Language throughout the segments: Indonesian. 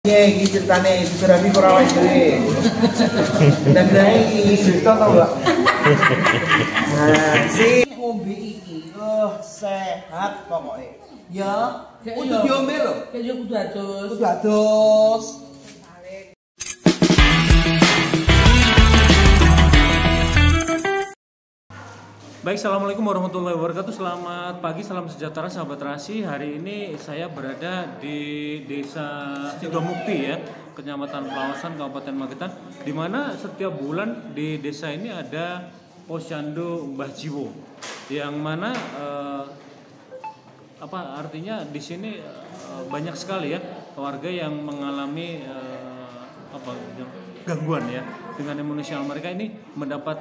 Iki ceritane biografi ora awake dhewe. Dandane iki cerita tau gak? Nah, si ngombe iki sehat pokoke. Ya, kudu diombe lho. Ya kudu adus. Kudu adus. Baik, assalamualaikum warahmatullahi wabarakatuh. Selamat pagi, salam sejahtera sahabat Terasi. Hari ini saya berada di Desa Sidomukti ya, Kecamatan Pelawasan, Kabupaten Magetan, di mana setiap bulan di desa ini ada Posyandu Mbah Jiwo, yang mana artinya di sini banyak sekali ya warga yang mengalami gangguan ya, dengan emosional mereka ini mendapat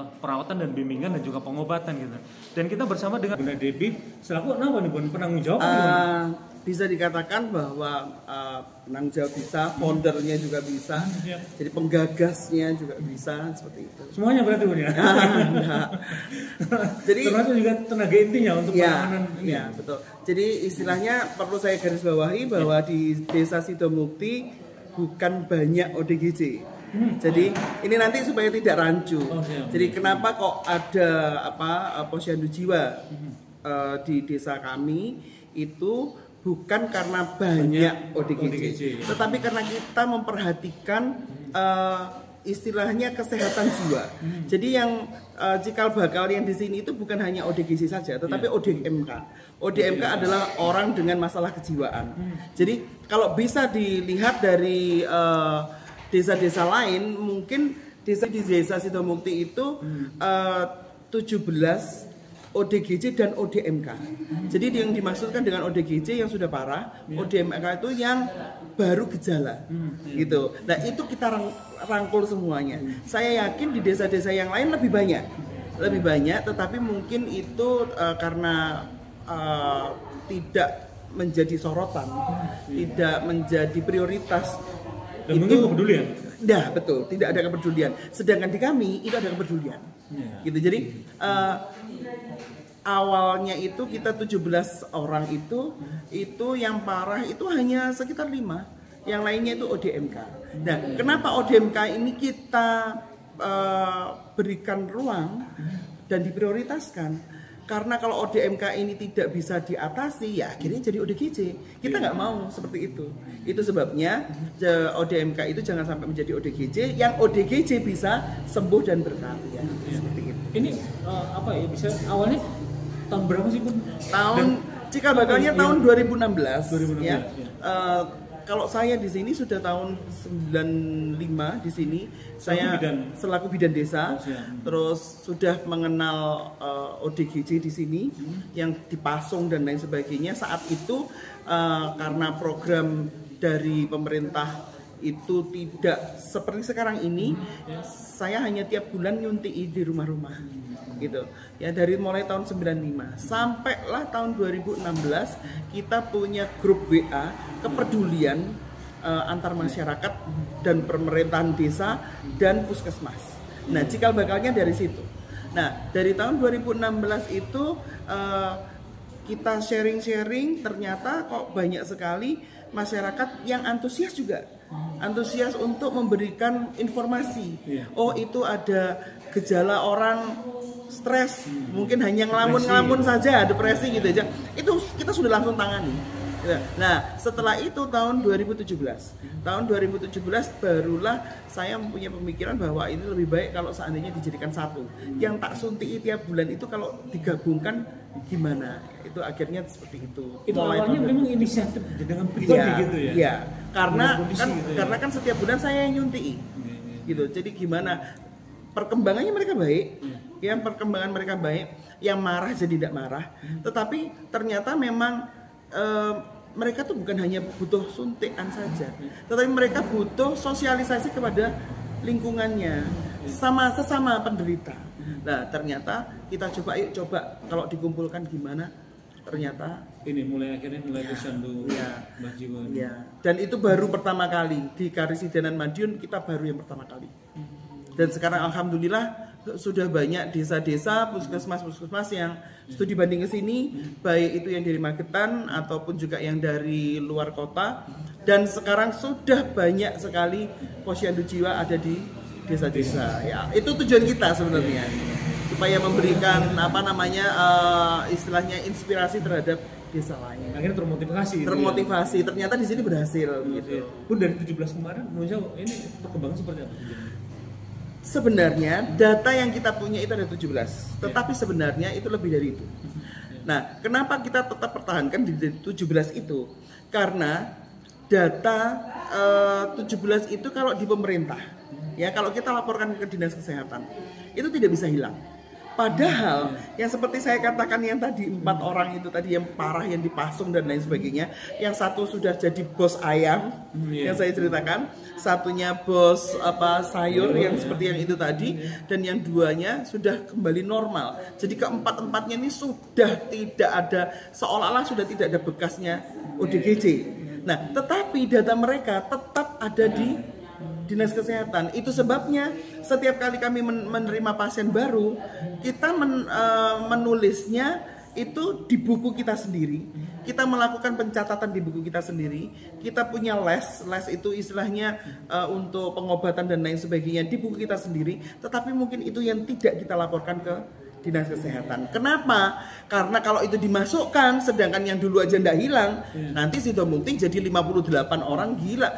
perawatan dan bimbingan dan juga pengobatan gitu. Dan kita bersama dengan Bunda Debbie selaku penanggung jawab. Bisa dikatakan bahwa penanggung jawab bisa, foundernya juga bisa, jadi penggagasnya juga bisa, seperti itu. Semuanya berarti Bunda. Jadi termasuk juga tenaga intinya untuk penanganan ini. Ya, betul. Jadi istilahnya perlu saya garis bawahi bahwa di Desa Sidomukti bukan banyak ODGJ. Jadi ini nanti supaya tidak rancu. Jadi kenapa kok ada posyandu jiwa di desa kami itu bukan karena banyak ODGJ, tetapi karena kita memperhatikan istilahnya kesehatan jiwa. Jadi yang cikal bakal yang di sini itu bukan hanya ODGJ saja, tetapi ODMK. ODMK adalah orang dengan masalah kejiwaan. Jadi kalau bisa dilihat dari desa-desa lain, mungkin di Desa Sidomukti itu 17 ODGJ dan ODMK. Jadi yang dimaksudkan dengan ODGJ yang sudah parah, ODMK itu yang baru gejala, gitu. Nah itu kita rangkul semuanya. Saya yakin di desa-desa yang lain lebih banyak, tetapi mungkin itu karena tidak menjadi sorotan, tidak menjadi prioritas. Dan mungkin kepedulian. Nah, betul, tidak ada kepedulian. Sedangkan di kami itu ada kepedulian. Gitu. Jadi awalnya itu kita 17 orang itu yang parah itu hanya sekitar 5. Yang lainnya itu ODMK. Nah, kenapa ODMK ini kita berikan ruang dan diprioritaskan? Karena kalau ODMK ini tidak bisa diatasi, ya akhirnya jadi ODGJ. Kita nggak mau seperti itu. Itu sebabnya ODMK itu jangan sampai menjadi ODGJ. Yang ODGJ bisa sembuh dan berkarya. Seperti itu. Ini bisa awalnya tahun berapa sih Bun? Cikal bakalnya tahun 2016. Ya. Kalau saya di sini sudah tahun 95 di sini. Saya selaku bidan desa, terus sudah mengenal ODGJ di sini yang dipasung dan lain sebagainya. Saat itu karena program dari pemerintah itu tidak seperti sekarang ini, saya hanya tiap bulan nyuntik di rumah-rumah, gitu. Ya dari mulai tahun 95 sampailah tahun 2016 kita punya grup WA kepedulian antar masyarakat dan pemerintahan desa dan puskesmas. Nah, cikal bakalnya dari situ. Nah, dari tahun 2016 itu kita sharing-sharing, ternyata kok banyak sekali masyarakat yang antusias juga. Antusias untuk memberikan informasi. Oh, itu ada gejala orang stres, mungkin hanya ngelamun-ngelamun saja, depresi gitu aja. Itu kita sudah langsung tangani. Nah, setelah itu tahun 2017 barulah saya mempunyai pemikiran bahwa ini lebih baik kalau seandainya dijadikan satu. Yang tak suntik tiap bulan itu kalau digabungkan gimana? Itu akhirnya seperti itu. Itu awalnya memang inisiatif dengan pribadi gitu ya? Iya, karena kan setiap bulan saya yang nyuntik, gitu. Jadi gimana? Perkembangannya mereka baik, perkembangan mereka baik. Yang marah jadi tidak marah, tetapi ternyata memang mereka tuh bukan hanya butuh suntikan saja, tetapi mereka butuh sosialisasi kepada lingkungannya, sesama penderita. Nah, ternyata kita coba kalau dikumpulkan gimana? Ternyata ini akhirnya mulai Posyandu Mbah Jiwo. Ya. Dan itu baru pertama kali di Karisidenan Madiun, kita baru yang pertama kali. Dan sekarang alhamdulillah sudah banyak desa-desa, puskesmas yang studi banding ke sini, baik itu yang dari Magetan ataupun juga yang dari luar kota, Dan sekarang sudah banyak sekali posyandu jiwa ada di desa-desa. Ya, itu tujuan kita sebenarnya. Supaya memberikan istilahnya inspirasi terhadap desa lain. Akhirnya termotivasi. Termotivasi. Ya? Ternyata di sini berhasil gitu. Pun dari 17 kemarin menurut ini perkembangan seperti apa? Sebenarnya data yang kita punya itu ada 17. Tetapi sebenarnya itu lebih dari itu. Nah, kenapa kita tetap pertahankan di 17 itu? Karena data 17 itu kalau di pemerintah, ya kalau kita laporkan ke dinas kesehatan, itu tidak bisa hilang. Padahal yang seperti saya katakan yang tadi 4 orang itu tadi yang parah, yang dipasung dan lain sebagainya, yang satu sudah jadi bos ayam yang saya ceritakan, satunya bos sayur yang seperti yang itu tadi, dan yang 2-nya sudah kembali normal. Jadi keempat-empatnya ini sudah tidak ada, seolah-olah sudah tidak ada bekasnya ODGJ. Nah, tetapi data mereka tetap ada di dinas kesehatan. Itu sebabnya setiap kali kami menerima pasien baru, kita menulisnya itu di buku kita sendiri. Kita melakukan pencatatan di buku kita sendiri. Kita punya les itu istilahnya untuk pengobatan dan lain sebagainya di buku kita sendiri. Tetapi mungkin itu yang tidak kita laporkan ke dinas kesehatan. Kenapa? Karena kalau itu dimasukkan, sedangkan yang dulu aja ndak hilang, nanti Sidomukti jadi 58 orang gila.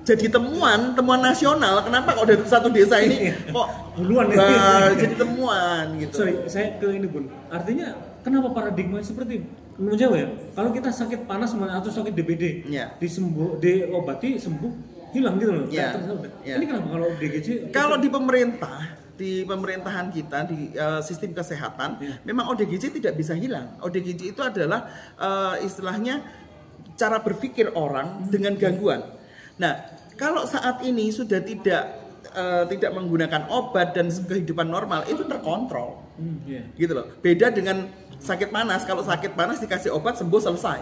Jadi temuan nasional. Kenapa kok dari satu desa ini kok duluan jadi temuan gitu. Sorry, saya ke ini Bun. Artinya kenapa paradigma seperti menurut Jawa ya? Kalau kita sakit panas atau sakit DBD, diobati sembuh, hilang gitu loh. Ini kenapa kalau DGJ? Kalau di pemerintahan kita di sistem kesehatan, memang ODGJ tidak bisa hilang. ODGJ itu adalah istilahnya cara berpikir orang dengan gangguan. Nah, kalau saat ini sudah tidak menggunakan obat dan kehidupan normal, itu terkontrol, gitu loh. Beda dengan sakit panas. Kalau sakit panas dikasih obat sembuh selesai.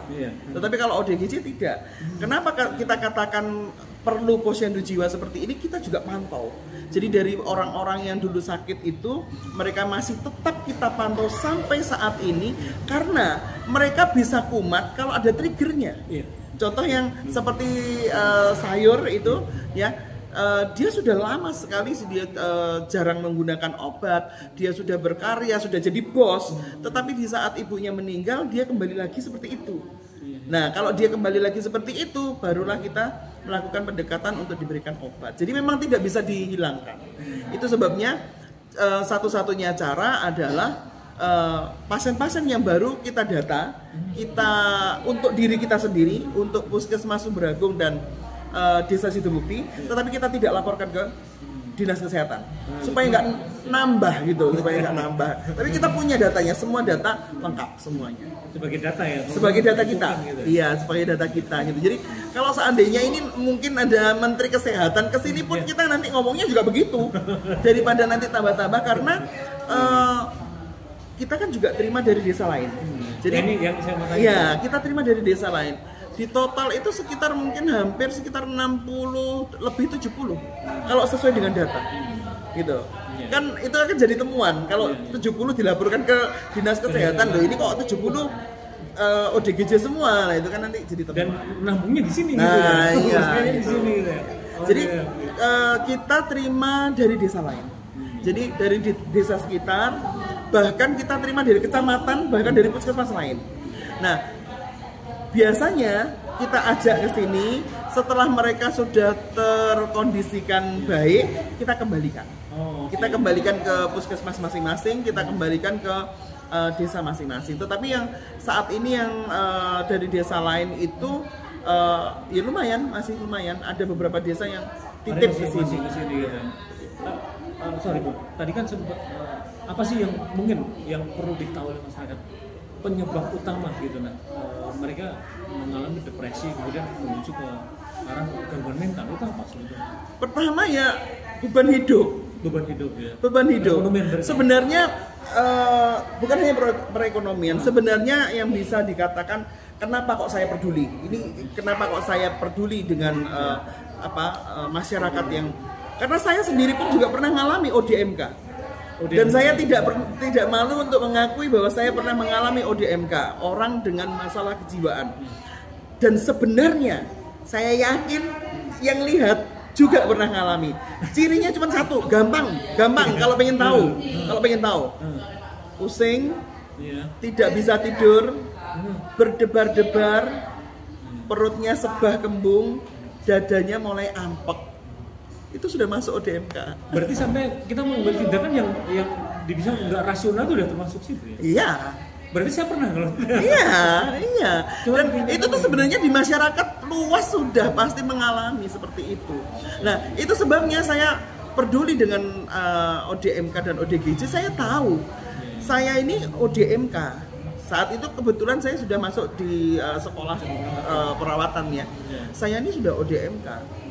Tetapi kalau ODGJ tidak. Kenapa kita katakan perlu posyandu jiwa seperti ini? Kita juga pantau. Jadi dari orang-orang yang dulu sakit itu, mereka masih tetap kita pantau sampai saat ini karena mereka bisa kumat kalau ada triggernya. Contoh yang seperti sayur itu, ya, dia sudah lama sekali dia jarang menggunakan obat, dia sudah berkarya, sudah jadi bos, tetapi di saat ibunya meninggal dia kembali lagi seperti itu. Nah, kalau dia kembali lagi seperti itu, barulah kita melakukan pendekatan untuk diberikan obat. Jadi memang tidak bisa dihilangkan. Itu sebabnya satu-satunya cara adalah pasien-pasien yang baru kita data, kita untuk diri kita sendiri, untuk Puskesmas Sumberagung dan Desa Sidomukti, tetapi kita tidak laporkan ke dinas kesehatan supaya nggak nambah gitu, supaya nggak nambah. Tapi kita punya datanya, semua data lengkap semuanya. Sebagai data ya? Sebagai data kita, gitu. Iya, sebagai data kita gitu. Jadi kalau seandainya ini mungkin ada Menteri Kesehatan kesini pun kita nanti ngomongnya juga begitu, daripada nanti tambah-tambah karena kita kan juga terima dari desa lain. Jadi ini yang saya mau tanya. Iya, kita terima dari desa lain. Di total itu sekitar mungkin hampir sekitar 60 lebih 70 kalau sesuai dengan data. Gitu. Kan itu akan jadi temuan kalau 70 dilaporkan ke dinas kesehatan. Loh, ini kok 70 ODGJ semua. Nah, itu kan nanti jadi temuan. Dan nambungnya di sini gitu ya. Iya. Di sini gitu ya. Jadi kita terima dari desa lain. Jadi dari desa sekitar, bahkan kita terima dari kecamatan, bahkan dari puskesmas lain. Nah, biasanya kita ajak ke sini setelah mereka sudah terkondisikan baik, kita kembalikan. Kita kembalikan ke puskesmas masing-masing, kita kembalikan ke desa masing-masing. Tetapi yang saat ini yang dari desa lain itu ya masih lumayan. Ada beberapa desa yang titip ke sini. Sorry Bu, tadi kan sempat apa sih yang mungkin yang perlu diketahui oleh masyarakat penyebab utama gitu mereka mengalami depresi kemudian menuju ke arah gangguan mental itu apa sebetulnya? Pertama ya beban hidup ya. Beban hidup. Sebenarnya bukan hanya perekonomian. Sebenarnya yang bisa dikatakan kenapa kok saya peduli? Ini kenapa kok saya peduli dengan masyarakat yang karena saya sendiri pun juga pernah mengalami ODMK. Dan saya tidak malu untuk mengakui bahwa saya pernah mengalami ODMK, orang dengan masalah kejiwaan. Dan sebenarnya Saya yakin yang lihat juga pernah ngalami. Cirinya cuma satu, gampang kalau pengen tahu. Pusing, tidak bisa tidur, berdebar-debar, perutnya sebah kembung, dadanya mulai ampek. Itu sudah masuk ODMK. Berarti sampai kita mengambil tindakan yang dibilang nggak rasional itu udah termasuk sih, ya? Iya. Berarti saya pernah kalau. Iya. Dan itu tuh sebenarnya di masyarakat luas sudah pasti mengalami seperti itu. Nah, itu sebabnya saya peduli dengan ODMK dan ODGJ. Saya tahu. Saya ini ODMK. Saat itu kebetulan saya sudah masuk di sekolah perawatan ya. Saya ini sudah ODMK.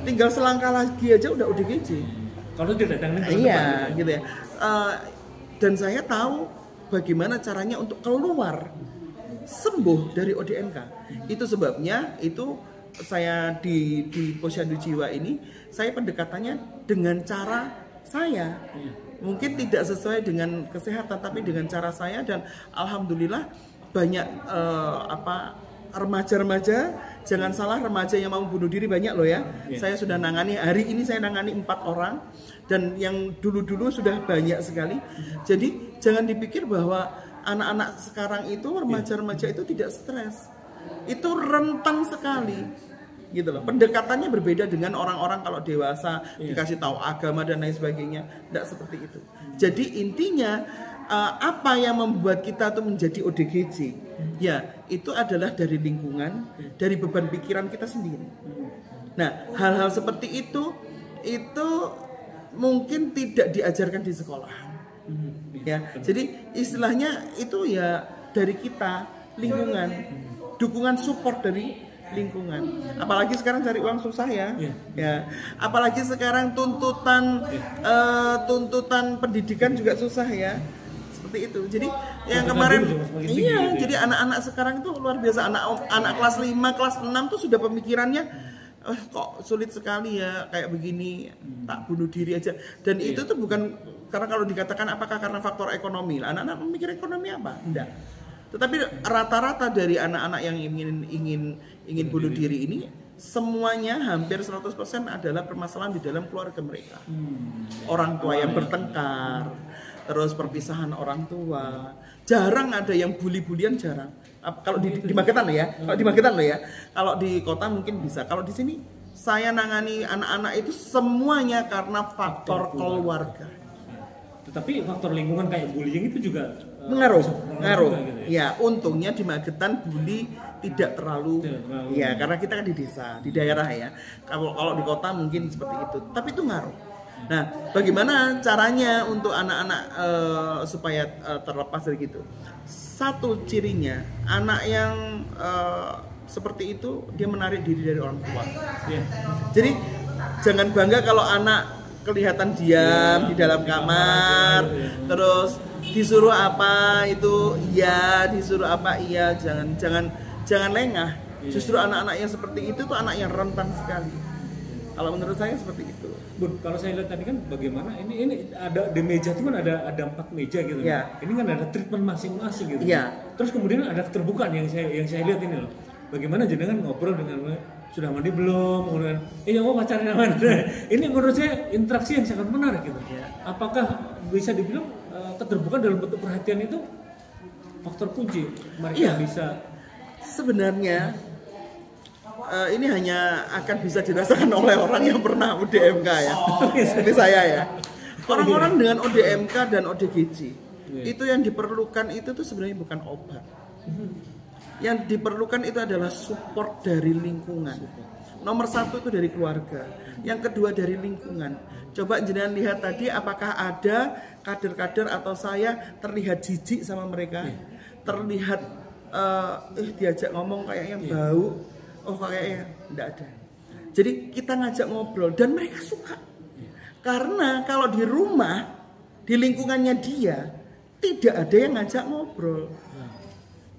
Tinggal selangkah lagi aja udah ODGJ. Kalau tidak datang iya, gitu ya. Dan saya tahu bagaimana caranya untuk keluar sembuh dari ODMK. Itu sebabnya itu saya di Posyandu Jiwa ini saya pendekatannya dengan cara saya. Mungkin tidak sesuai dengan kesehatan tapi dengan cara saya, dan alhamdulillah banyak remaja-remaja, jangan salah, remaja yang mau bunuh diri banyak loh ya. Saya sudah nangani, hari ini saya nangani 4 orang, dan yang dulu-dulu sudah banyak sekali. Jadi jangan dipikir bahwa anak-anak sekarang itu, remaja-remaja itu tidak stres. Itu rentan sekali. Gitu loh. Pendekatannya berbeda dengan orang-orang kalau dewasa, dikasih tahu agama dan lain sebagainya. Tidak seperti itu. Jadi intinya apa yang membuat kita tuh menjadi ODGJ? Ya, itu adalah dari lingkungan, dari beban pikiran kita sendiri. Nah, hal-hal seperti itu mungkin tidak diajarkan di sekolah. Ya, jadi istilahnya itu ya dari kita, lingkungan, dukungan support dari lingkungan. Apalagi sekarang cari uang susah ya. Ya, apalagi sekarang tuntutan pendidikan juga susah ya. Seperti itu. Jadi yang kemarin jadi anak-anak sekarang itu luar biasa. Anak kelas 5, kelas 6 tuh sudah pemikirannya kok sulit sekali ya kayak begini, tak bunuh diri aja. Dan itu tuh bukan karena, kalau dikatakan apakah karena faktor ekonomi, anak-anak memikir ekonomi apa? Enggak. Tetapi rata-rata dari anak-anak yang ingin bunuh diri ini semuanya hampir 100% adalah permasalahan di dalam keluarga mereka. Orang tua yang bertengkar, terus perpisahan orang tua. Jarang ada yang bully-bulian, jarang. Kalau di Magetan loh ya. Kalau di Magetan loh ya. Kalau di kota mungkin bisa. Kalau di sini saya nangani anak-anak itu semuanya karena faktor keluarga. Tetapi faktor lingkungan kayak bullying itu juga ngaruh. Gitu ya. Ya, untungnya di Magetan bully tidak terlalu. Ya, karena kita kan di desa, di daerah ya. Kalau di kota mungkin seperti itu. Tapi itu ngaruh. Nah, bagaimana caranya untuk anak-anak supaya terlepas dari gitu? Satu cirinya, anak yang seperti itu dia menarik diri dari orang tua. Jadi jangan bangga kalau anak kelihatan diam di dalam kamar, terus disuruh apa itu iya, disuruh apa iya, jangan lengah. Justru anak-anak yang seperti itu tuh anak yang rentan sekali. Kalau menurut saya seperti itu. Bun, kalau saya lihat tadi kan bagaimana ini ada di meja itu kan ada 4 meja gitu. Ini kan ada treatment masing-masing gitu. Terus kemudian ada keterbukaan yang saya lihat ini loh. Bagaimana jenengan ngobrol dengan sudah mandi belum, kemudian yang mau pacaran mana. Ini menurut saya interaksi yang sangat menarik gitu. Apakah bisa dibilang keterbukaan dalam bentuk perhatian itu faktor kunci mereka bisa sebenarnya ini hanya akan bisa dirasakan oleh orang yang pernah ODMK ya. Seperti saya ya. Orang-orang dengan ODMK dan ODGJ itu yang diperlukan itu tuh sebenarnya bukan obat. Yang diperlukan itu adalah support dari lingkungan. Nomor 1 itu dari keluarga. Yang kedua dari lingkungan. Coba jenengan lihat tadi apakah ada kader-kader atau saya terlihat jijik sama mereka, terlihat diajak ngomong kayaknya bau, kayaknya enggak ada. Jadi kita ngajak ngobrol dan mereka suka. Karena kalau di rumah, di lingkungannya dia tidak ada yang ngajak ngobrol.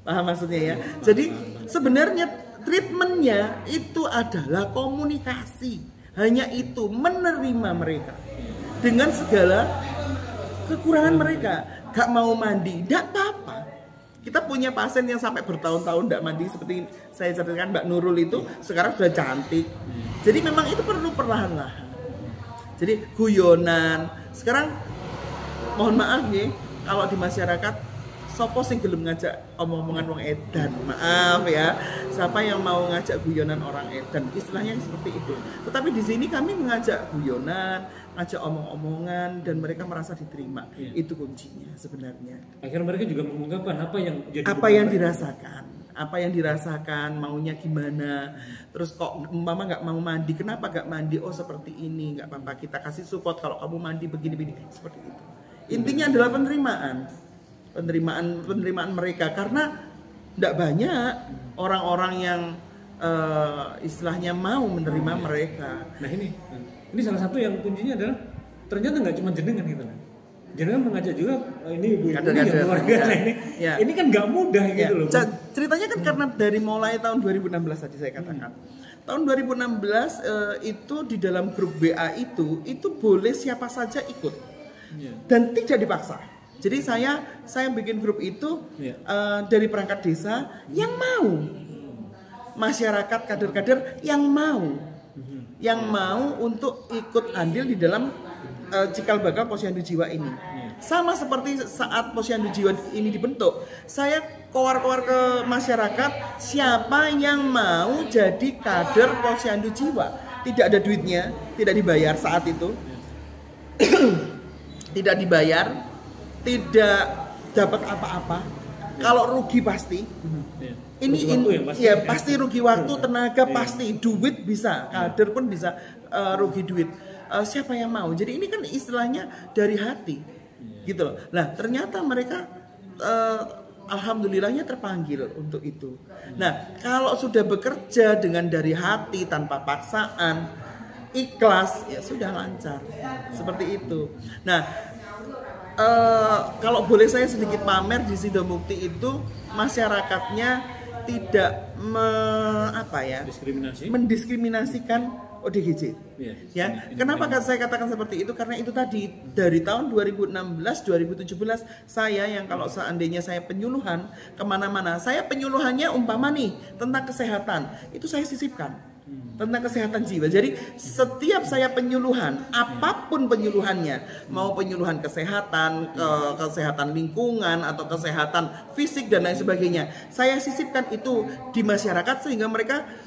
Paham maksudnya ya? Jadi sebenarnya treatmentnya itu adalah komunikasi. Hanya itu, menerima mereka dengan segala kekurangan mereka. Gak mau mandi, gak apa-apa. Kita punya pasien yang sampai bertahun-tahun tidak mandi, seperti saya ceritakan Mbak Nurul itu sekarang sudah cantik. Jadi memang itu perlu perlahan-lahan. Jadi guyonan. Sekarang mohon maaf ya, kalau di masyarakat sopo sing gelem ngajak omong-omongan wong edan. Maaf ya. Siapa yang mau ngajak guyonan orang edan? Istilahnya seperti itu. Tetapi di sini kami mengajak guyonan, ngajak omong-omongan dan mereka merasa diterima. Itu kuncinya sebenarnya. Akhirnya mereka juga mengungkapkan apa yang dirasakan. Apa yang dirasakan, maunya gimana, terus kok mama nggak mau mandi, kenapa nggak mandi? Oh seperti ini, nggak apa-apa, kita kasih support kalau kamu mandi begini-begini, seperti itu. Intinya adalah penerimaan mereka, karena tidak banyak orang-orang yang istilahnya mau menerima mereka. Nah ini salah satu yang kuncinya adalah ternyata nggak cuma jenengan gitu. Jenengan mengajak juga ini ibu-ibu yang keluarga ini. Ya. Ini kan nggak mudah gitu loh. Ceritanya kan karena dari mulai tahun 2016 tadi saya katakan. Tahun 2016 itu di dalam grup WA itu boleh siapa saja ikut. Dan tidak dipaksa. Jadi saya bikin grup itu dari perangkat desa yang mau. Masyarakat kader-kader yang mau untuk ikut andil di dalam cikal bakal Posyandu Jiwa ini. Sama seperti saat Posyandu Jiwa ini dibentuk, saya kowar-kowar ke masyarakat siapa yang mau jadi kader Posyandu Jiwa. Tidak ada duitnya, tidak dibayar saat itu. Tidak dibayar, tidak dapat apa-apa. Kalau rugi pasti. Pasti rugi waktu, tenaga pasti, duit bisa, kader pun bisa rugi duit. Siapa yang mau? Jadi ini kan istilahnya dari hati, gitu loh. Nah ternyata mereka alhamdulillahnya terpanggil untuk itu. Nah kalau sudah bekerja dengan dari hati tanpa paksaan, ikhlas, ya sudah lancar, seperti itu. Nah kalau boleh saya sedikit pamer di Sidomukti itu masyarakatnya tidak mendiskriminasikan ODGJ. Kenapa saya katakan seperti itu? Karena itu tadi dari tahun 2016, 2017 saya yang kalau seandainya saya penyuluhan kemana-mana, saya penyuluhannya umpama nih tentang kesehatan itu saya sisipkan. Tentang kesehatan jiwa. Jadi setiap saya penyuluhan, apapun penyuluhannya, mau penyuluhan kesehatan, kesehatan lingkungan atau kesehatan fisik dan lain sebagainya, saya sisipkan itu di masyarakat sehingga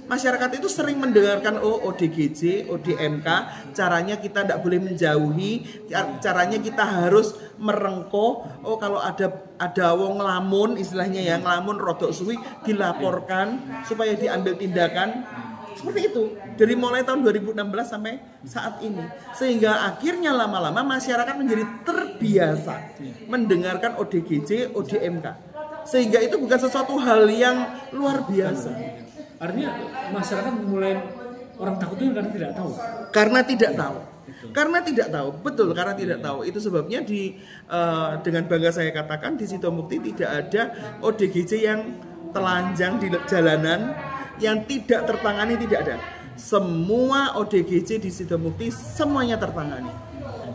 masyarakat itu sering mendengarkan ODGJ, ODMK, caranya kita tidak boleh menjauhi, caranya kita harus merengko. Kalau ada wong ngelamun, istilahnya ya ngelamun rodok suwi, dilaporkan supaya diambil tindakan. Seperti itu, dari mulai tahun 2016 sampai saat ini. Sehingga akhirnya lama-lama masyarakat menjadi terbiasa mendengarkan ODGJ, ODMK. Sehingga itu bukan sesuatu hal yang luar biasa. Artinya masyarakat mulai orang takut itu karena tidak tahu. Karena tidak tahu, betul, karena tidak tahu. Itu sebabnya dengan bangga saya katakan di Sidomukti tidak ada ODGJ yang telanjang di jalanan, yang tidak tertangani, tidak ada. Semua ODGJ di Sidomukti semuanya tertangani.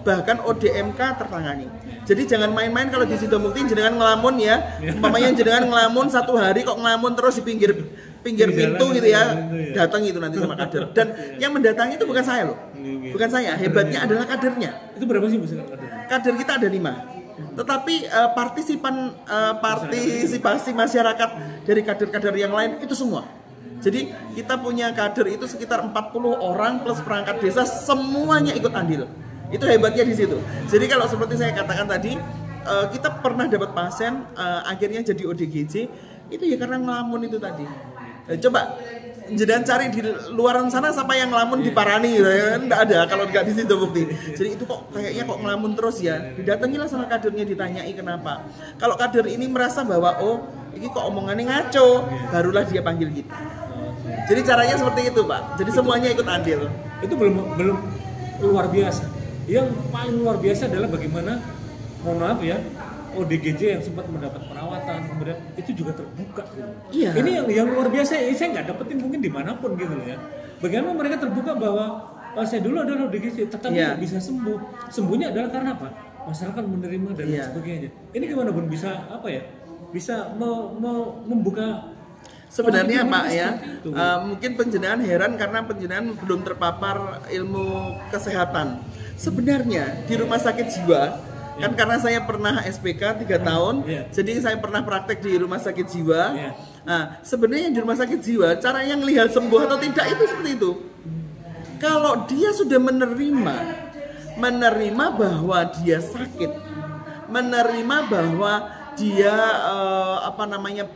Bahkan ODMK tertangani. Jadi jangan main-main kalau di Sidomukti jenengan ngelamun ya. Umpamanya jenengan ngelamun satu hari kok ngelamun terus di pinggir pintu gitu ya. Datang itu nanti sama kader. Dan yang mendatangi itu bukan saya loh. Bukan saya, hebatnya adalah kadernya. Itu berapa sih kader? Kader kita ada 5. Tetapi partisipasi masyarakat dari kader-kader yang lain itu semua. Jadi kita punya kader itu sekitar 40 orang plus perangkat desa, semuanya ikut andil. Itu hebatnya di situ. Jadi kalau seperti saya katakan tadi, kita pernah dapat pasien akhirnya jadi ODGJ, itu ya karena ngelamun itu tadi. Coba jangan cari di luaran sana siapa yang ngelamun diparani, enggak ada kalau enggak di Sidomukti. Jadi itu kayaknya kok ngelamun terus ya. Didatangilah sama kadernya, ditanyai kenapa. Kalau kader ini merasa bahwa ini kok omongannya ngaco, barulah dia panggil kita. Jadi caranya seperti itu, Pak. Jadi semuanya ikut andil. Itu belum luar biasa. Yang paling luar biasa adalah bagaimana, mohon maaf ya, ODGJ yang sempat mendapat perawatan, kemudian itu juga terbuka. Iya. Ini yang luar biasa. Saya nggak dapetin mungkin dimanapun gitu ya. Bagaimana mereka terbuka bahwa saya dulu adalah ODGJ, tetapi nggak bisa sembuh. Sembuhnya adalah karena apa? Masyarakat menerima dan sebagainya. Ini gimana Bun bisa apa ya? bisa membuka. Sebenarnya Pak ya, mungkin penjenengan heran karena penjenengan belum terpapar ilmu kesehatan. Sebenarnya di rumah sakit jiwa, kan karena saya pernah SPK 3 tahun, jadi saya pernah praktek di rumah sakit jiwa. Nah, sebenarnya di rumah sakit jiwa, cara yang lihat sembuh atau tidak itu seperti itu. Kalau dia sudah menerima bahwa dia sakit, menerima bahwa dia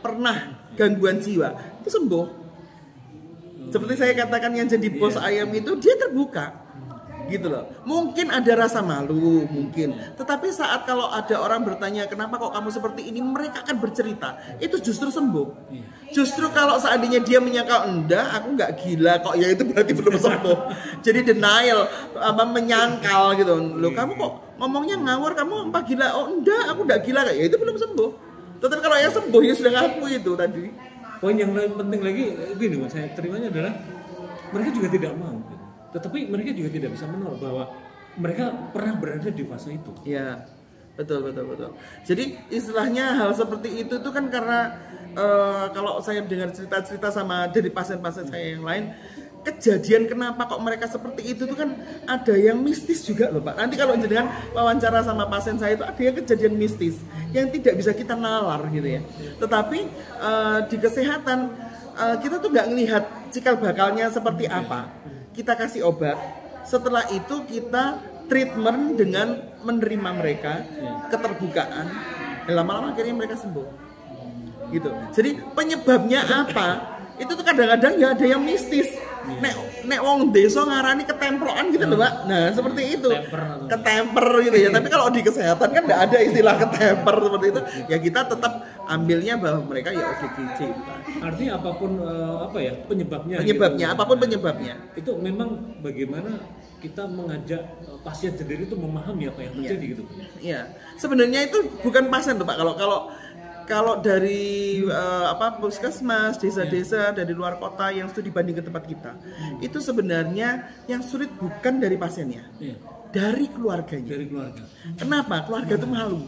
pernah gangguan jiwa, itu sembuh. Seperti saya katakan yang jadi bos ayam itu dia terbuka. Gitu loh. Mungkin ada rasa malu, mungkin. Tetapi saat kalau ada orang bertanya kenapa kok kamu seperti ini, mereka akan bercerita. Itu justru sembuh. Justru kalau seandainya dia menyangka enggak, aku nggak gila kok, ya itu berarti belum sembuh. Jadi denial, menyangkal gitu. Loh kamu kok ngomongnya ngawur, kamu apa gila? Oh enggak, aku nggak gila, ya itu belum sembuh. Tetapi kalau yang sembuh ya sudah ngaku itu tadi. Poin yang penting lagi gini, saya terimanya adalah mereka juga tidak mau. Tetapi mereka juga tidak bisa menolak bahwa mereka pernah berada di fase itu. Iya, betul. Jadi istilahnya hal seperti itu tuh kan karena kalau saya dengar cerita-cerita sama dari pasien-pasien saya yang lain, kejadian kenapa kok mereka seperti itu tuh kan ada yang mistis juga loh Pak. Nanti kalau jenengan wawancara sama pasien saya itu ada yang kejadian mistis yang tidak bisa kita nalar gitu ya. Tetapi di kesehatan kita tuh nggak ngelihat cikal bakalnya seperti apa. Kita kasih obat, setelah itu kita treatment dengan menerima mereka, keterbukaan, dan lama-lama akhirnya mereka sembuh. Gitu. Jadi penyebabnya apa? Itu tuh kadang-kadang ya ada yang mistis. Nek wong desa ngarani ketemploan gitu loh Pak. Nah seperti itu, ketemper gitu ya. Tapi kalau di kesehatan kan nggak ada istilah ketemper seperti itu. Ya kita tetap ambilnya bahwa mereka ya ODGJ. Artinya apapun penyebabnya. Penyebabnya, gitu. apapun penyebabnya. Itu memang bagaimana kita mengajak pasien sendiri itu memahami apa yang terjadi gitu. Iya. Sebenarnya itu bukan pasien tuh Pak. Kalau dari puskesmas, desa-desa dari luar kota yang studi banding ke tempat kita, itu sebenarnya yang sulit bukan dari pasiennya, dari keluarganya. Dari keluarga. Kenapa? Keluarga itu malu.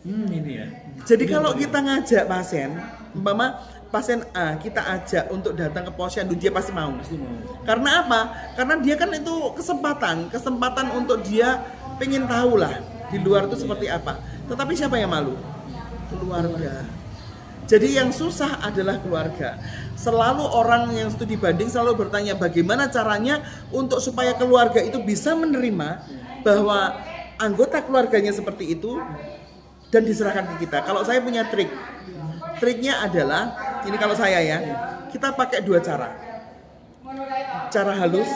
Ini ya. Jadi kalau kita ngajak pasien, umpama pasien A kita ajak untuk datang ke posyandu, dia pasti mau. Karena apa? Karena dia kan itu kesempatan untuk dia pengen tahu lah di luar itu seperti apa. Tetapi siapa yang malu? Keluarga. Jadi yang susah adalah keluarga. Selalu orang yang studi banding selalu bertanya bagaimana caranya untuk supaya keluarga itu bisa menerima bahwa anggota keluarganya seperti itu dan diserahkan ke kita. Kalau saya punya trik. Triknya adalah, ini kalau saya ya, kita pakai 2 cara. Cara halus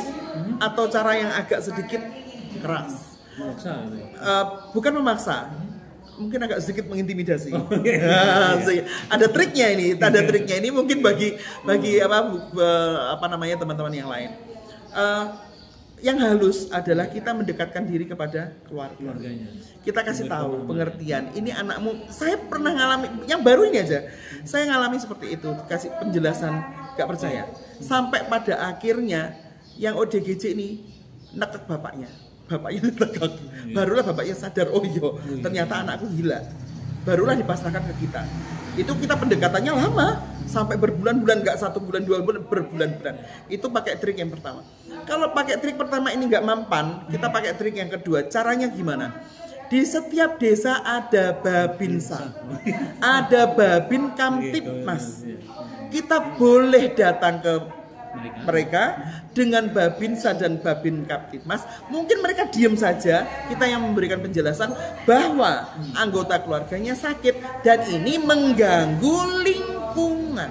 atau cara yang agak sedikit keras. Bukan memaksa. Mungkin agak sedikit mengintimidasi. Ada triknya ini mungkin bagi teman-teman yang lain. Yang halus adalah kita mendekatkan diri kepada keluarganya. Kita kasih tahu pengertian. Ini anakmu, saya pernah ngalami yang baru ini aja. Saya ngalami seperti itu, kasih penjelasan gak percaya. Sampai pada akhirnya yang ODGJ ini nekek bapaknya ditegak. Barulah bapaknya sadar, oh iya ternyata anakku gila. Barulah dipasrahkan ke kita. Itu kita pendekatannya lama, sampai berbulan-bulan, nggak 1 bulan 2 bulan, berbulan-bulan. Itu pakai trik yang pertama. Kalau pakai trik pertama ini nggak mampan, kita pakai trik yang kedua. Caranya gimana? Di setiap desa ada babinsa, ada babin kamtipmas. Kita boleh datang ke mereka dengan babinsa dan babin kamtipmas. Mungkin mereka diam saja, kita yang memberikan penjelasan bahwa anggota keluarganya sakit dan ini mengganggu lingkungan.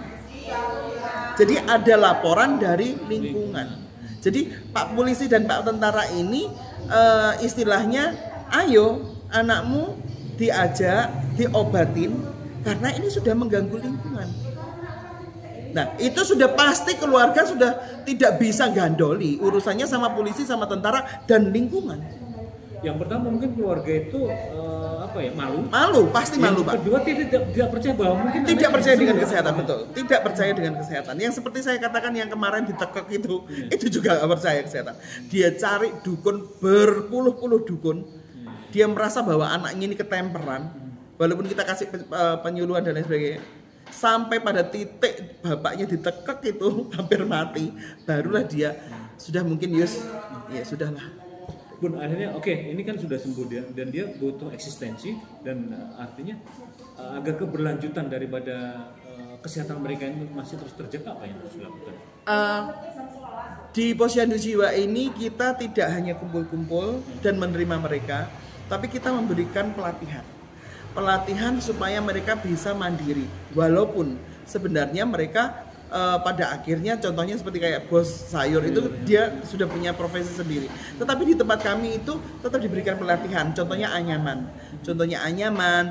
Jadi ada laporan dari lingkungan. Jadi Pak Polisi dan Pak Tentara ini istilahnya, ayo anakmu diajak, diobatin karena ini sudah mengganggu lingkungan. Nah itu sudah pasti keluarga sudah tidak bisa gandoli urusannya sama polisi, sama tentara dan lingkungan. Yang pertama mungkin keluarga itu malu, pasti malu Pak. Yang kedua tidak percaya bahwa mungkin tidak percaya dengan kesehatan, betul. Tidak percaya dengan kesehatan. Yang seperti saya katakan yang kemarin ditekek itu juga gak percaya kesehatan. Dia cari dukun berpuluh-puluh dukun. Dia merasa bahwa anaknya ini ketemperan. walaupun kita kasih penyuluhan dan lain sebagainya, sampai pada titik bapaknya ditekek itu hampir mati, barulah dia sudah mungkin ya sudahlah. Bun, akhirnya oke, ini kan sudah sembuh dia dan dia butuh eksistensi dan artinya agar keberlanjutan daripada kesehatan mereka ini masih terus terjaga, apa yang harus dilakukan? Di Posyandu Jiwa ini kita tidak hanya kumpul-kumpul dan menerima mereka, tapi kita memberikan pelatihan supaya mereka bisa mandiri, walaupun sebenarnya mereka pada akhirnya contohnya seperti kayak bos sayur itu dia sudah punya profesi sendiri, tetapi di tempat kami itu tetap diberikan pelatihan, contohnya anyaman,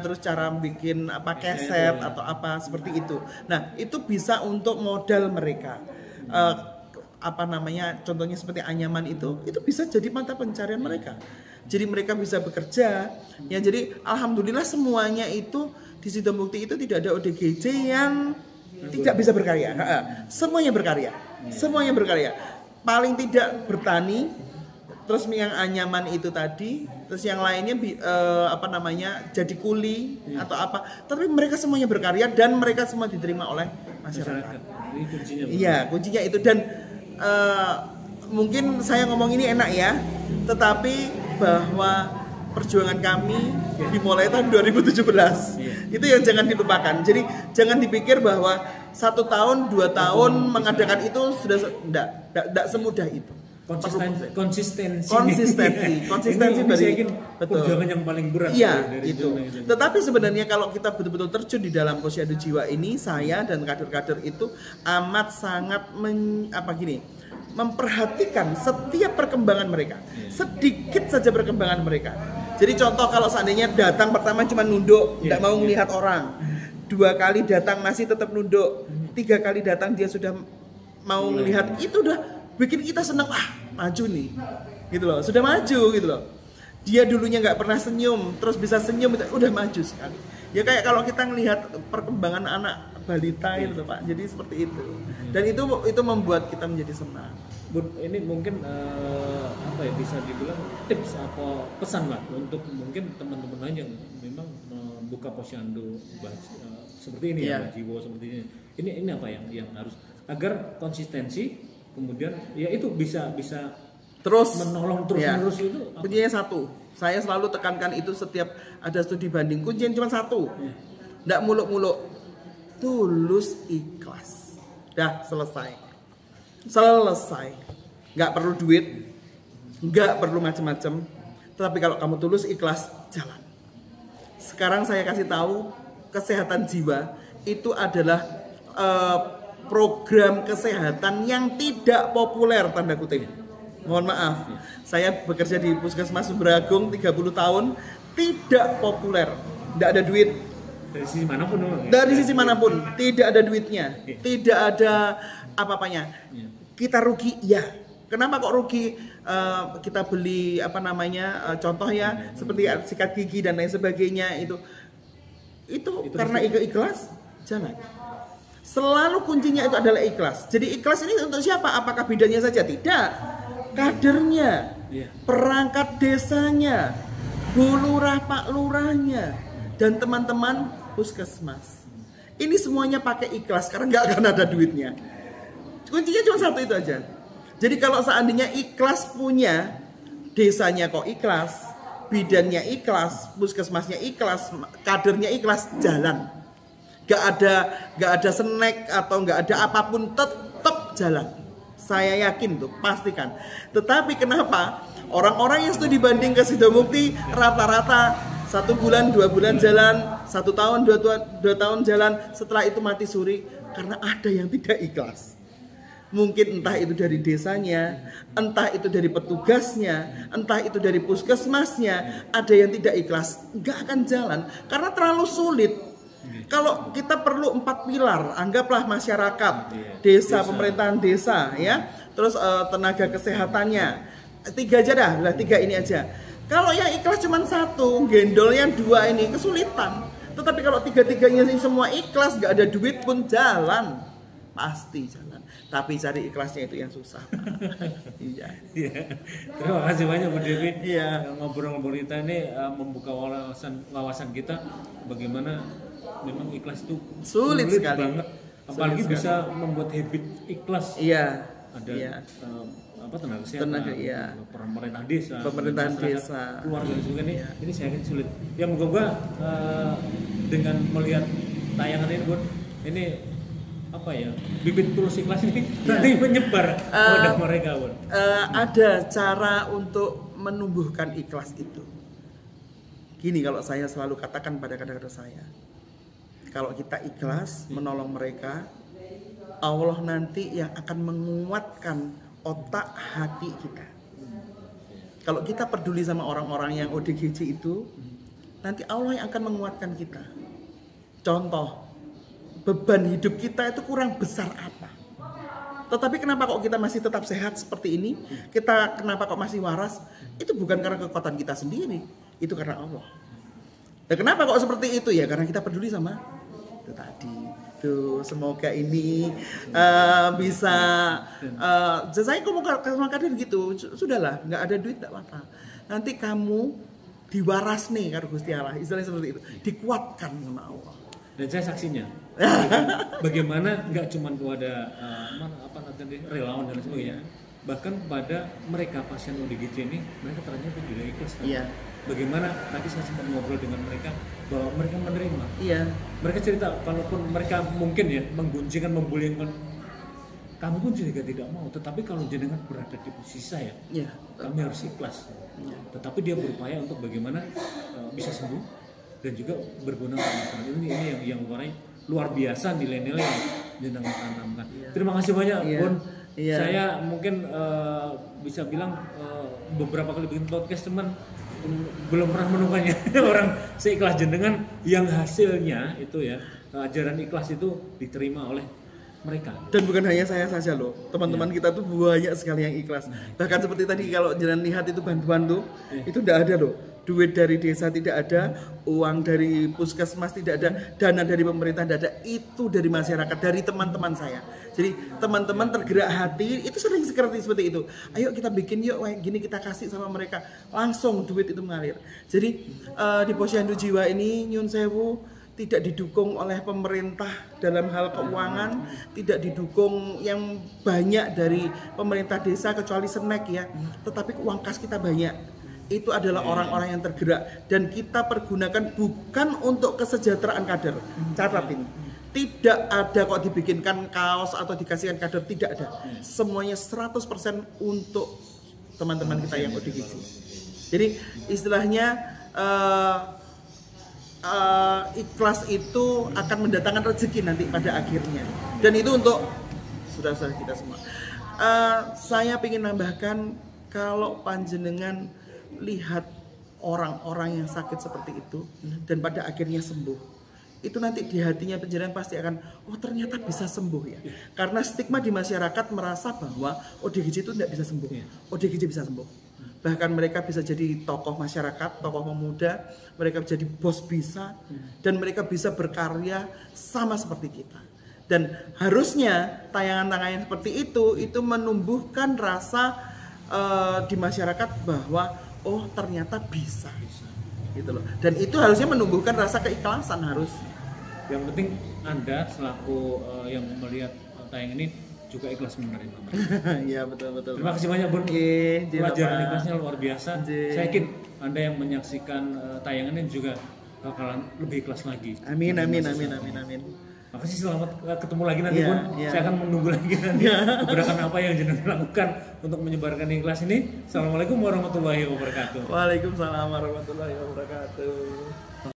terus cara bikin keset atau apa seperti itu. Nah itu bisa untuk modal mereka, contohnya seperti anyaman itu bisa jadi mata pencarian mereka, jadi mereka bisa bekerja ya. Jadi alhamdulillah semuanya itu di Sidomukti itu tidak ada ODGJ yang tidak bisa berkarya, semuanya berkarya, paling tidak bertani, terus yang anyaman itu tadi, terus yang lainnya jadi kuli atau apa, tapi mereka semuanya berkarya dan mereka semua diterima oleh masyarakat. Iya, kuncinya itu. Dan mungkin saya ngomong ini enak ya, tetapi bahwa perjuangan kami dimulai tahun 2017. Itu yang jangan dilupakan. Jadi jangan dipikir bahwa 1 tahun, 2 tahun mengadakan itu sudah tidak semudah itu. Konsistensi dari perjuangan yang paling berat. Iya, itu. Tetapi sebenarnya kalau kita betul-betul terjun di dalam Posyandu Jiwa ini, saya dan kader-kader itu amat sangat memperhatikan setiap perkembangan mereka. Sedikit saja perkembangan mereka. Jadi contoh kalau seandainya datang pertama cuma nunduk, tidak mau melihat orang, 2 kali datang masih tetap nunduk, 3 kali datang dia sudah mau melihat, itu udah bikin kita senang, maju nih, gitu loh, sudah maju gitu loh. Dia dulunya nggak pernah senyum, terus bisa senyum, udah maju sekali. Ya kayak kalau kita ngelihat perkembangan anak balita itu Pak, jadi seperti itu. Dan itu membuat kita menjadi senang. Bun, ini mungkin bisa dibilang tips atau pesan lah untuk mungkin teman-teman lain yang memang membuka posyandu seperti ini ya, jiwa seperti ini. Ini apa yang harus agar konsistensi, kemudian ya itu bisa terus menolong terus-menerus itu. Kuncinya satu. Saya selalu tekankan itu setiap ada studi banding. Kuncinya cuma satu. Nggak muluk-muluk. Tulus ikhlas. Dah selesai. Nggak perlu duit, nggak perlu macam-macam. Tetapi kalau kamu tulus ikhlas, jalan. Sekarang saya kasih tahu, kesehatan jiwa itu adalah program kesehatan yang tidak populer, tanda kutip. Mohon maaf, saya bekerja di Puskesmas Sumber-Agung 30 tahun, tidak populer, tidak ada duit. Dari sisi manapun, tidak ada duitnya, tidak ada apa-apanya. Kita rugi, ya. Kenapa kok rugi? Kita beli contoh ya, seperti sikat gigi dan lain sebagainya itu karena ikhlas, jangan. Selalu kuncinya itu adalah ikhlas. Jadi ikhlas ini untuk siapa? Apakah bidannya saja? Tidak. Kadernya, perangkat desanya, Bu Lurah, Pak Lurahnya, dan teman-teman puskesmas. Ini semuanya pakai ikhlas karena nggak akan ada duitnya. Kuncinya cuma satu itu aja. Jadi kalau seandainya ikhlas punya, desanya kok ikhlas, bidannya ikhlas, puskesmasnya ikhlas, kadernya ikhlas, jalan. Gak ada snack atau gak ada apapun, tetap jalan. Saya yakin tuh, pastikan. Tetapi kenapa orang-orang yang studi banding ke Sidomukti rata-rata 1 bulan, 2 bulan jalan, 1 tahun, 2 tahun jalan, setelah itu mati suri karena ada yang tidak ikhlas. Mungkin entah itu dari desanya, entah itu dari petugasnya, entah itu dari puskesmasnya, ada yang tidak ikhlas, nggak akan jalan karena terlalu sulit. Kalau kita perlu 4 pilar, anggaplah masyarakat, desa, pemerintahan desa, ya, terus tenaga kesehatannya, 3 aja dah, 3 ini aja. Kalau yang ikhlas cuma 1, gendolnya 2 ini kesulitan. Tetapi kalau 3-3-nya ini semua ikhlas, nggak ada duit pun jalan, pasti jalan. Tapi cari ikhlasnya itu yang susah. Iya. Terima kasih banyak Bu Devi. Iya. Ngobrol-ngobrol kita ini membuka wawasan kita bagaimana memang ikhlas itu sulit sekali banget. Apalagi sulit bisa sekali membuat habit ikhlas. Iya. Ada tenaga kesehatan, pemerintah desa, keluarga juga nih. Ini saya yakin sulit. Ya moga-moga dengan melihat tayangan ini Bun, ini bibit tulus ikhlas ini nanti menyebar kepada mereka Bun. Ada cara untuk menumbuhkan ikhlas itu. Gini, kalau saya selalu katakan pada kadang-kadang saya, kalau kita ikhlas menolong mereka, Allah nanti yang akan menguatkan otak hati kita. Kalau kita peduli sama orang-orang yang ODGJ itu, nanti Allah yang akan menguatkan kita. Contoh, beban hidup kita itu kurang besar apa? Tetapi kenapa kok kita masih tetap sehat seperti ini? Kenapa kok masih waras? Itu bukan karena kekuatan kita sendiri, itu karena Allah. Dan kenapa kok seperti itu ya? Karena kita peduli sama itu tadi. Tuh, semoga ini bisa saya ngomong sama Kadir gitu, sudahlah, nggak ada duit nggak apa-apa. Nanti kamu diwaras nih karo Gusti Allah, istilahnya seperti itu, dikuatkan sama Allah. Dan saya saksinya. Bagaimana nggak cuma kepada relawan dan sebagainya, bahkan pada mereka pasien ODGJ ini, mereka ternyata juga ikhlas. Iya. Bagaimana tadi saya sempat ngobrol dengan mereka bahwa mereka menerima. Iya. Mereka cerita kalaupun mereka mungkin ya menggunjingkan, membullyingkan, kamu pun juga tidak mau. Tetapi kalau jenengan berada di posisi saya, kami harus ikhlas. Tetapi dia berupaya untuk bagaimana bisa sembuh dan juga berguna untuk masyarakat. Ini yang luar biasa nilai-nilai yang jenengan tanamkan. Terima kasih banyak Bun. Saya mungkin bisa bilang beberapa kali bikin podcast teman belum pernah menemukannya orang seikhlas jenengan yang hasilnya itu ya ajaran ikhlas itu diterima oleh mereka. Dan bukan hanya saya saja loh, teman-teman kita tuh banyak sekali yang ikhlas. Bahkan seperti tadi kalau jenengan lihat itu bantuan tuh, itu tidak ada loh. Duit dari desa tidak ada, uang dari puskesmas tidak ada, dana dari pemerintah tidak ada, itu dari masyarakat, dari teman-teman saya. Jadi teman-teman tergerak hati, itu sering seperti itu. Ayo kita bikin yuk, gini kita kasih sama mereka, langsung duit itu mengalir. Jadi di Posyandu Jiwa ini Nyun Sewu tidak didukung oleh pemerintah dalam hal keuangan, tidak didukung yang banyak dari pemerintah desa kecuali snack ya, tetapi uang kas kita banyak. Itu adalah orang-orang yang tergerak dan kita pergunakan bukan untuk kesejahteraan kader. Catat ini. Tidak ada kok dibikinkan kaos atau dikasihkan kader, tidak ada. Semuanya 100% untuk teman-teman kita yang ODGJ. Jadi istilahnya ikhlas itu akan mendatangkan rezeki nanti pada akhirnya. Dan itu untuk saudara-saudara kita semua. Saya ingin nambahkan, kalau panjenengan lihat orang-orang yang sakit seperti itu dan pada akhirnya sembuh, itu nanti di hatinya panjenengan pasti akan, oh ternyata bisa sembuh ya. Karena stigma di masyarakat merasa bahwa ODGJ itu tidak bisa sembuh. ODGJ bisa sembuh. Bahkan mereka bisa jadi tokoh masyarakat, tokoh pemuda, mereka jadi bos bisa, dan mereka bisa berkarya sama seperti kita. Dan harusnya tayangan-tayangan seperti itu menumbuhkan rasa di masyarakat bahwa oh ternyata bisa, gitu loh. Dan itu harusnya menumbuhkan rasa keikhlasan harus. Yang penting Anda selaku yang melihat tayangan ini juga ikhlas menerima mereka. Iya betul. Terima kasih banyak Bun. Pelajaran ikhlasnya luar biasa. Saya yakin Anda yang menyaksikan tayangan ini juga bakalan lebih ikhlas lagi. Amin. Makasih, selamat ketemu lagi nanti Bun. Saya akan menunggu lagi nanti keberatan apa yang jenengan lakukan untuk menyebarkan ikhlas ini. Assalamualaikum warahmatullahi wabarakatuh. Waalaikumsalam warahmatullahi wabarakatuh.